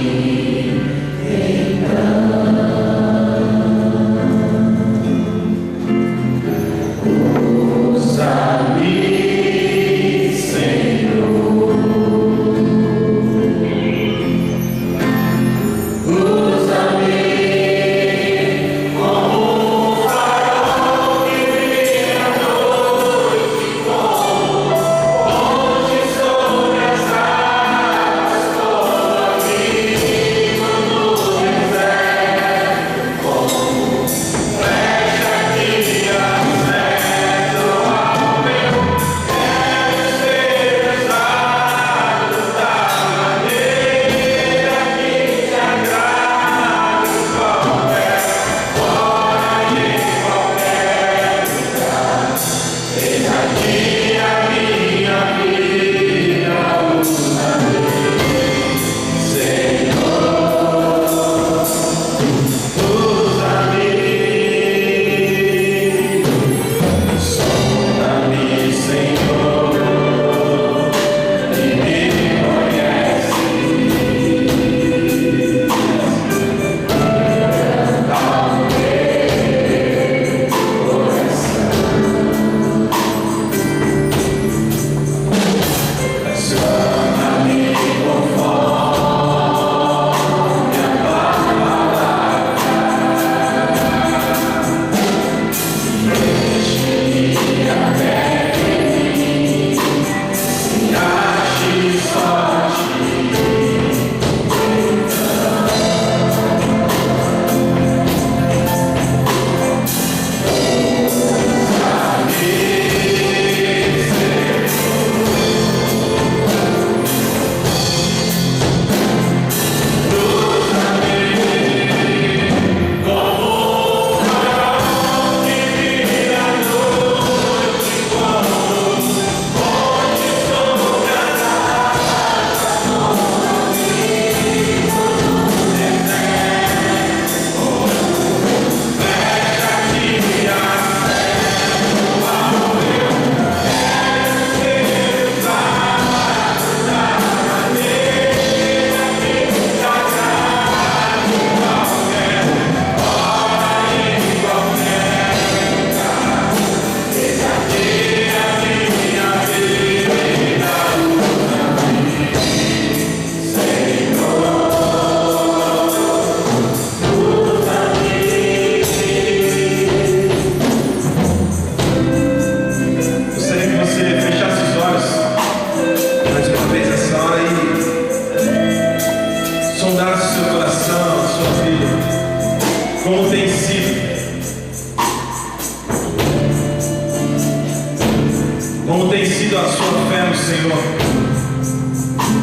Speaker 7: Como tem sido a sua fé no Senhor?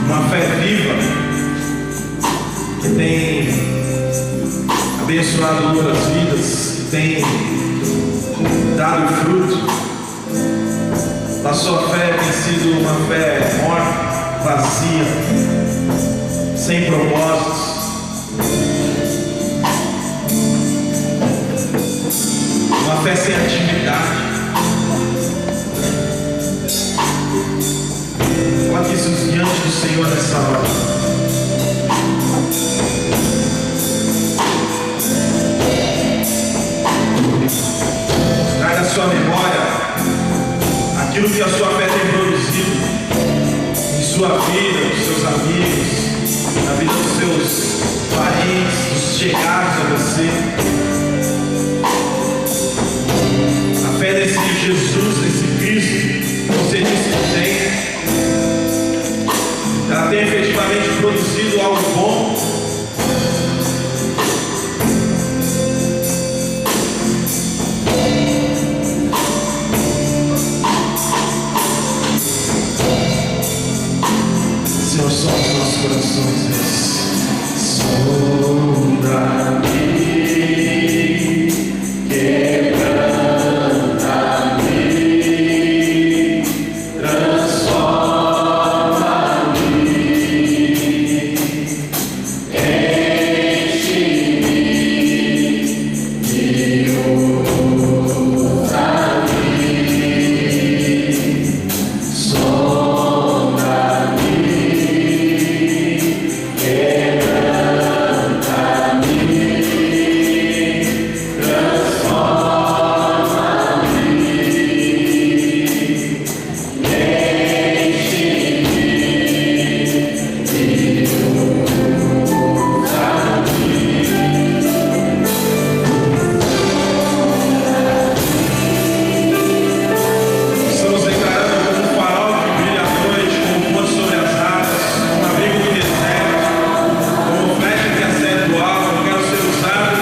Speaker 7: Uma fé viva que tem abençoado outras vidas, que tem dado fruto. A sua fé tem sido uma fé morta, vazia, sem propósitos. fé sem atividade. Coloque isso diante do Senhor nessa hora. Traga à sua memória aquilo que a sua fé tem produzido em sua vida, dos seus amigos, na vida dos seus parentes, dos chegados a você. A fé nesse Jesus, nesse Cristo, que você disse que tem, ela tem efetivamente produzido algo bom. Senhor, só os nossos corações, sonda-me, quebranta-me, transforma-me, enche-me, me usa-me, sonda-me, estamos declarando como um farol que brilha à noite, como ponte sobre as águas, como abrigo no deserto, como flecha que acende do alto. Eu quero ser usado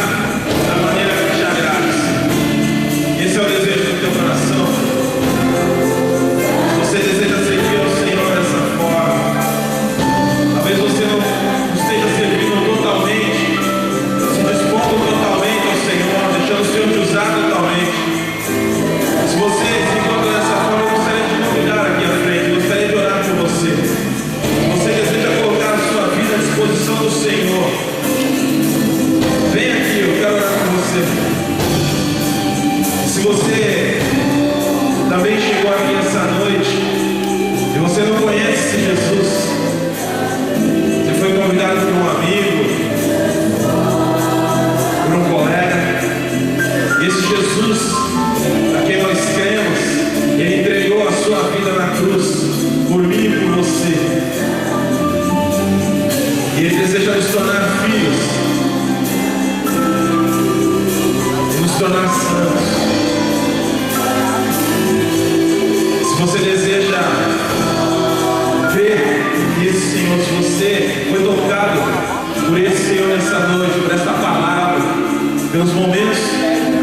Speaker 7: da maneira que te agrade. Esse é o desejo do teu coração. Se você deseja servir ao Senhor dessa forma, talvez você não esteja servindo totalmente, se dispondo totalmente ao Senhor, deixando o Senhor te usar totalmente. Se você se encontra dessa forma, eu gostaria de convidar aqui à frente, eu gostaria de orar por você. Se você deseja colocar a sua vida à disposição do Senhor, vem aqui, eu quero orar por você. Se você também chegou aqui essa noite e você não conhece esse Jesus, você foi convidado por um amigo, por um colega, esse Jesus a quem nós cremos, Ele entregou a sua vida na cruz por mim e por você. E Ele deseja nos tornar filhos e nos tornar santos. Se você deseja ver esse Senhor, se você foi tocado por esse Senhor nessa noite, por esta palavra, pelos momentos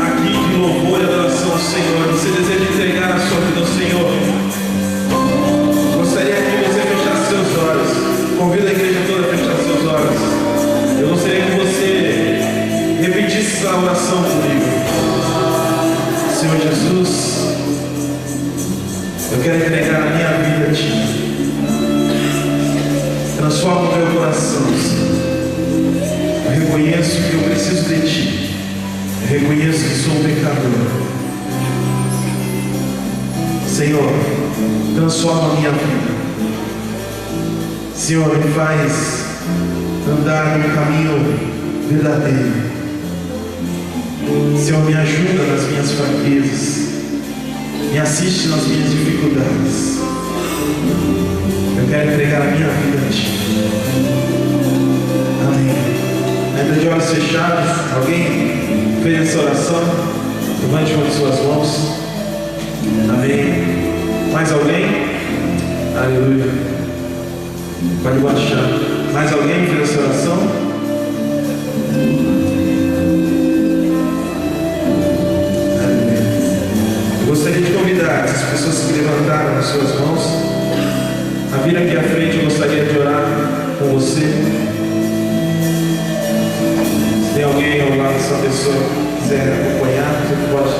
Speaker 7: aqui de louvor e adoração ao Senhor, você deseja entregar a sua vida ao Senhor, gostaria que você fechasse seus olhos. Convido a igreja toda a fechar seus olhos. Eu gostaria que você repetisse essa oração comigo. Senhor Jesus, eu quero entregar a minha vida a Ti. Transforma o meu coração, Senhor. Eu reconheço que eu preciso de Ti. Eu reconheço que sou um pecador. Senhor, transforma a minha vida. Senhor, me faz andar no caminho verdadeiro. Senhor, me ajuda nas minhas fraquezas. Me assiste nas minhas dificuldades. Eu quero entregar a minha vida a Ti. Amém. Ainda de olhos fechados, alguém fez essa oração? Levante uma de suas mãos. Amém. Mais alguém? Aleluia. Pode baixar. Mais alguém fez essa oração? Aleluia. Eu gostaria de convidar as pessoas que levantaram as suas mãos a vir aqui à frente. Eu gostaria de orar com você. Se tem alguém ao lado dessa pessoa que quiser acompanhar, você pode.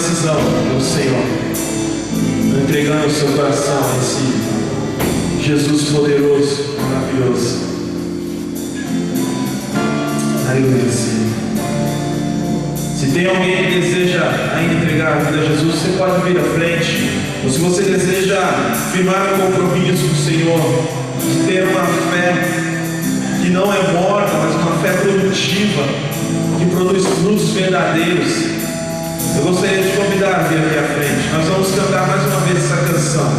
Speaker 7: decisão do Senhor, entregando o seu coração a esse Jesus poderoso, maravilhoso. Aleluia, Senhor. Se tem alguém que deseja ainda entregar a vida a Jesus, você pode vir à frente. Ou se você deseja firmar um compromisso com o Senhor, de ter uma fé que não é morta, mas uma fé produtiva, que produz frutos verdadeiros, eu gostaria de convidar a vir aqui à frente. Nós vamos cantar mais uma vez essa canção,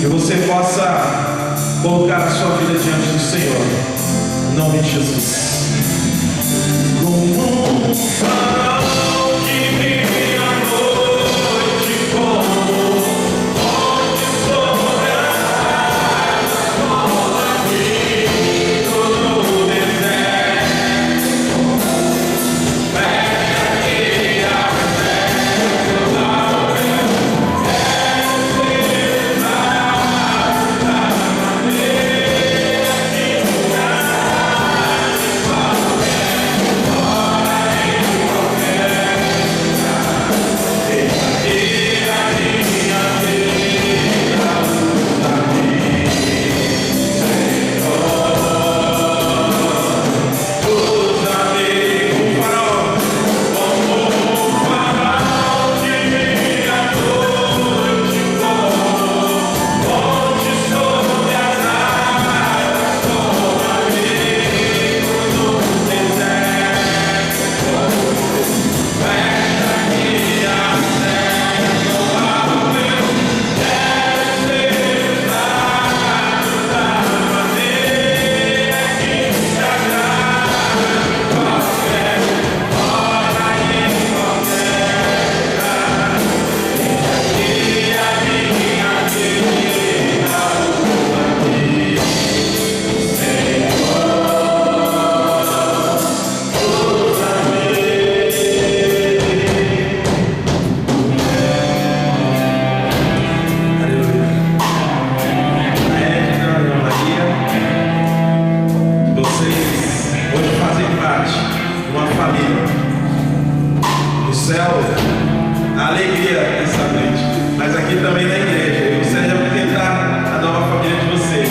Speaker 7: que você possa colocar a sua vida diante do Senhor, em nome de Jesus. Como um farol que brilha à noite, como onde sobre as águas, como amigo no deserto, pega aqui a fé, a alegria dessa noite, mas aqui também na igreja. Eu gostaria de apresentar a nova família de vocês.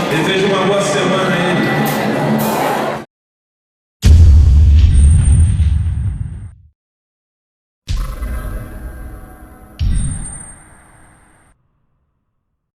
Speaker 7: Desejo uma boa semana.